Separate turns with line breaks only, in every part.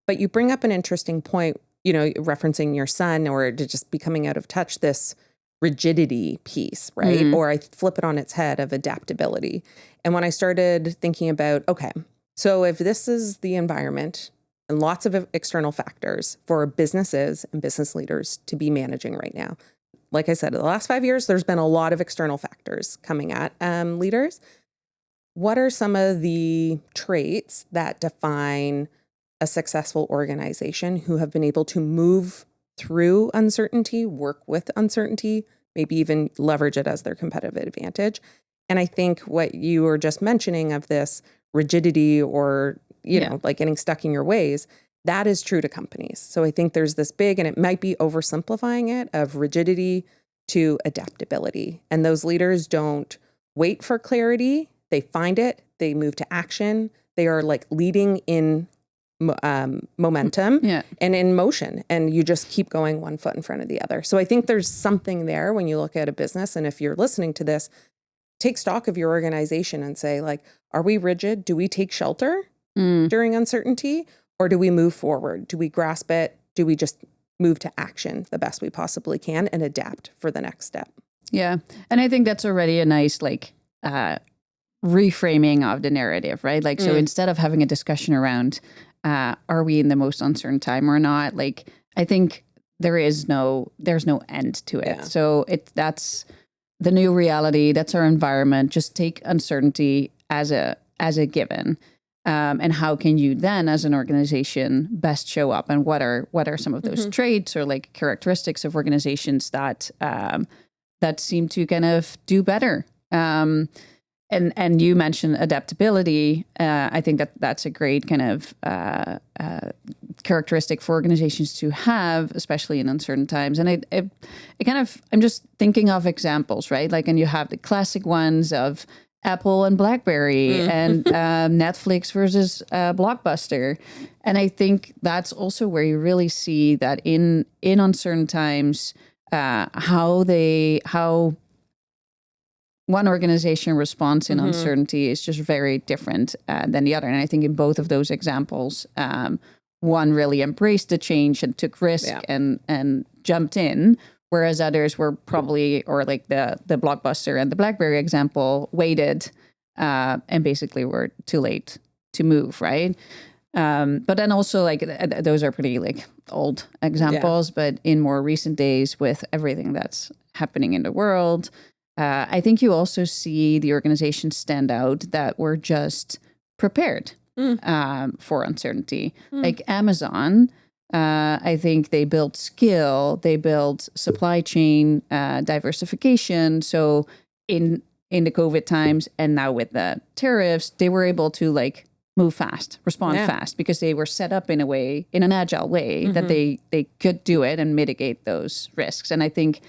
But you bring up an interesting point, referencing your son or to just becoming out of touch, this rigidity piece, right? Or I flip it on its head of adaptability. And when I started thinking about, okay, so if this is the environment and lots of external factors for businesses and business leaders to be managing right now, like I said, in the last 5 years, there's been a lot of external factors coming at leaders. What are some of the traits that define a successful organization who have been able to move through uncertainty, work with uncertainty, maybe even leverage it as their competitive advantage? And I think what you were just mentioning of this rigidity or, like getting stuck in your ways, that is true to companies. So I think there's this big, and it might be oversimplifying it, of rigidity to adaptability. And those leaders don't wait for clarity. They find it. They move to action. They are like leading in momentum and in motion. And you just keep going one foot in front of the other. So I think there's something there when you look at a business. And if you're listening to this, take stock of your organization and say, like, are we rigid? Do we take shelter during uncertainty? Or do we move forward? Do we grasp it? Do we just move to action the best we possibly can and adapt for the next step?
Yeah. And I think that's already a nice, reframing of the narrative, right? Like, so instead of having a discussion around, are we in the most uncertain time or not? Like, I think there's no end to it. Yeah. So that's the new reality. That's our environment. Just take uncertainty as a given. And how can you then, as an organization, best show up? And what are some of those traits or like characteristics of organizations that seem to kind of do better? And you mentioned adaptability. I think that's a great kind of characteristic for organizations to have, especially in uncertain times. And I'm just thinking of examples, right? Like, and you have the classic ones of Apple and BlackBerry and Netflix versus Blockbuster. And I think that's also where you really see that in uncertain times, how one organization responds in uncertainty is just very different than the other. And I think in both of those examples, one really embraced the change and took risk and jumped in, whereas others were probably, or like the Blockbuster and the BlackBerry example, waited and basically were too late to move, right? But then also, like, those are pretty like old examples, but in more recent days with everything that's happening in the world, I think you also see the organizations stand out that were just prepared for uncertainty. Like Amazon, I think they built skill, they built supply chain diversification. So in the COVID times and now with the tariffs, they were able to like move fast, respond fast, because they were set up in an agile way that they could do it and mitigate those risks. And I think,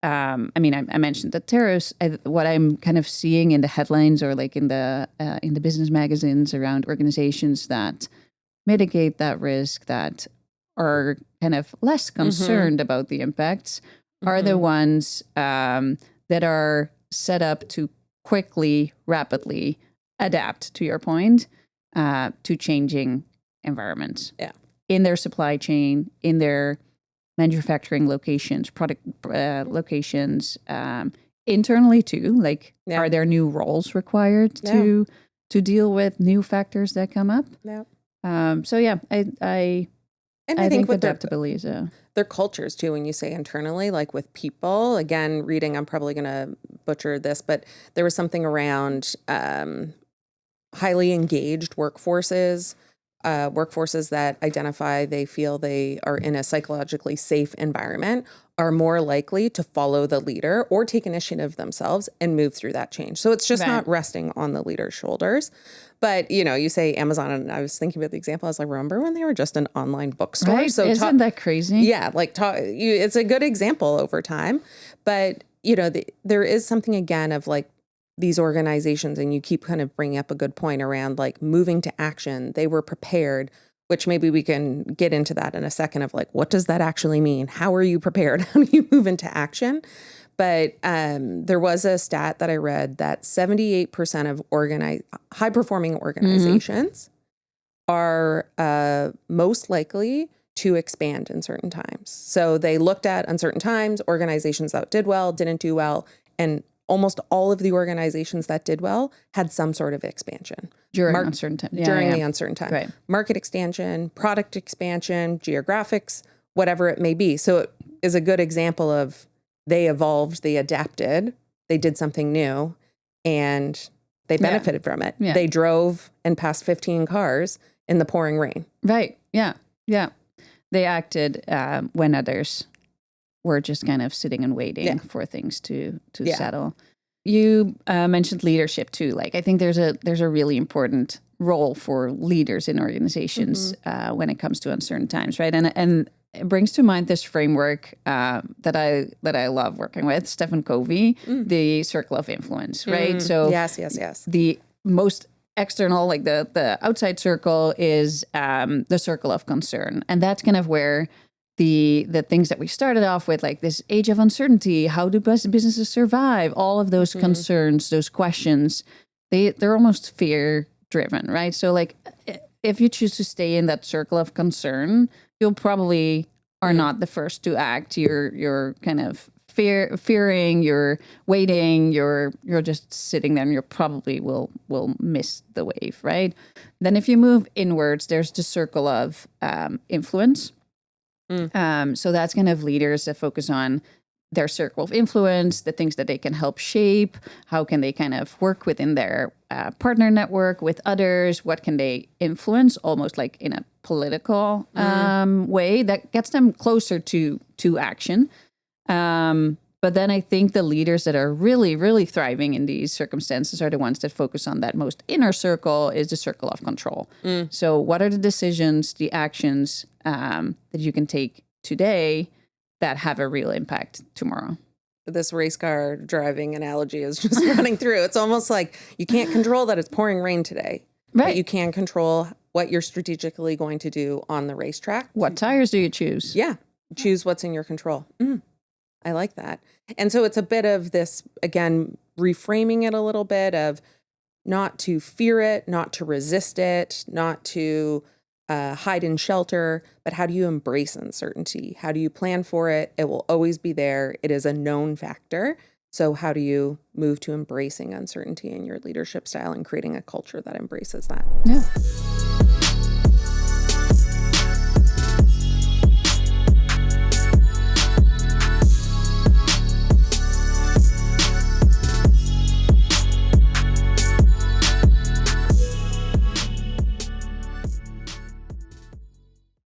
I mentioned the tariffs. What I'm kind of seeing in the headlines or like in the business magazines around organizations that mitigate that risk, that are kind of less concerned about the impacts, are the ones that are set up to quickly, rapidly adapt, to your point, to changing environments in their supply chain, in their manufacturing locations, product locations, internally too. Like, are there new roles required to deal with new factors that come up? I think with adaptability is
their cultures too. When you say internally, like with people, again, reading, I'm probably going to butcher this, but there was something around highly engaged workforces that identify they feel they are in a psychologically safe environment are more likely to follow the leader or take initiative themselves and move through that change. So it's just not resting on the leader's shoulders. But, you say Amazon, and I was thinking about the example. I was like, remember when they were just an online bookstore?
Right. So isn't that crazy?
Yeah. Like, it's a good example over time. But, there is something, again, of like these organizations, and you keep kind of bringing up a good point around like moving to action. They were prepared, which maybe we can get into that in a second of like, what does that actually mean? How are you prepared? How do you move into action? But there was a stat that I read that 78% of high-performing organizations are most likely to expand in certain times. So they looked at uncertain times, organizations that did well, didn't do well, and almost all of the organizations that did well had some sort of expansion.
During uncertain time.
The uncertain time.
Right.
Market expansion, product expansion, geographics, whatever it may be. So it is a good example of they evolved, they adapted, they did something new, and they benefited from it.
Yeah.
They drove and passed 15 cars in the pouring rain.
Right. Yeah. Yeah. They acted when others were just kind of sitting and waiting for things to settle. You mentioned leadership too. Like, I think there's a really important role for leaders in organizations when it comes to uncertain times, right? And it brings to mind this framework that I love working with, Stephen Covey, the circle of influence, right? So
yes.
The most external, like the outside circle, is the circle of concern, and that's kind of where the things that we started off with, like this age of uncertainty, how do businesses survive, all of those concerns, those questions, they're almost fear driven, right? So like, if you choose to stay in that circle of concern, you'll probably are not the first to act. You're kind of fearing, you're waiting, you're just sitting there, and you probably will miss the wave, right? Then if you move inwards, there's the circle of influence. So that's kind of leaders that focus on their circle of influence, the things that they can help shape, how can they kind of work within their partner network with others, what can they influence, almost like in a political way that gets them closer to action. But then I think the leaders that are really, really thriving in these circumstances are the ones that focus on that most inner circle, is the circle of control. So what are the decisions, the actions that you can take today that have a real impact tomorrow?
This race car driving analogy is just running through. It's almost like you can't control that it's pouring rain today.
Right.
But you can control what you're strategically going to do on the racetrack.
What tires do you choose?
Yeah. Choose what's in your control. I like that. And so it's a bit of this, again, reframing it a little bit of not to fear it, not to resist it, not to hide in shelter, but how do you embrace uncertainty? How do you plan for it? It will always be there. It is a known factor. So how do you move to embracing uncertainty in your leadership style and creating a culture that embraces that?
Yeah.